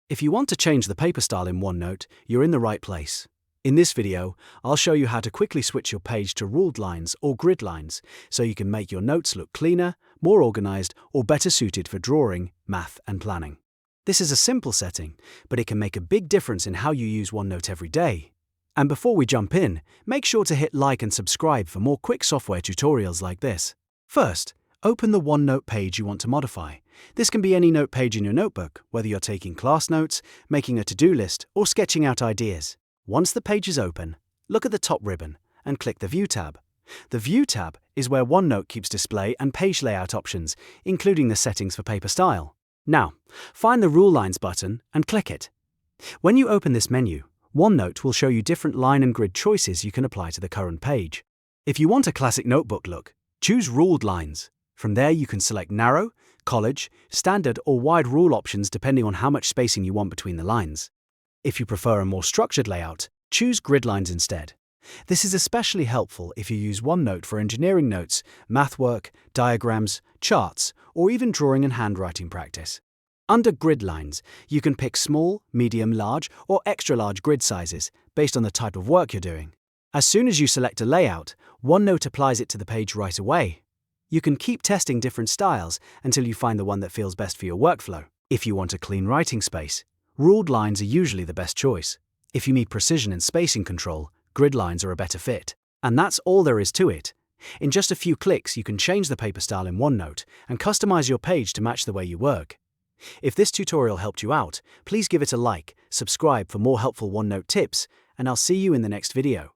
If you want to change the paper style in OneNote, you're in the right place. In this video, I'll show you how to quickly switch your page to ruled lines or grid lines so you can make your notes look cleaner, more organized, or better suited for drawing, math, and planning. This is a simple setting, but it can make a big difference in how you use OneNote every day. And before we jump in, make sure to hit like and subscribe for more quick software tutorials like this. First, open the OneNote page you want to modify. This can be any note page in your notebook, whether you're taking class notes, making a to-do list, or sketching out ideas. Once the page is open, look at the top ribbon and click the View tab. The View tab is where OneNote keeps display and page layout options, including the settings for paper style. Now, find the Rule Lines button and click it. When you open this menu, OneNote will show you different line and grid choices you can apply to the current page. If you want a classic notebook look, choose Ruled Lines. From there you can select narrow, college, standard or wide rule options depending on how much spacing you want between the lines. If you prefer a more structured layout, choose grid lines instead. This is especially helpful if you use OneNote for engineering notes, math work, diagrams, charts, or even drawing and handwriting practice. Under grid lines, you can pick small, medium, large, or extra large grid sizes based on the type of work you're doing. As soon as you select a layout, OneNote applies it to the page right away. You can keep testing different styles until you find the one that feels best for your workflow. If you want a clean writing space, ruled lines are usually the best choice. If you need precision and spacing control, grid lines are a better fit. And that's all there is to it. In just a few clicks, you can change the paper style in OneNote and customize your page to match the way you work. If this tutorial helped you out, please give it a like, subscribe for more helpful OneNote tips, and I'll see you in the next video.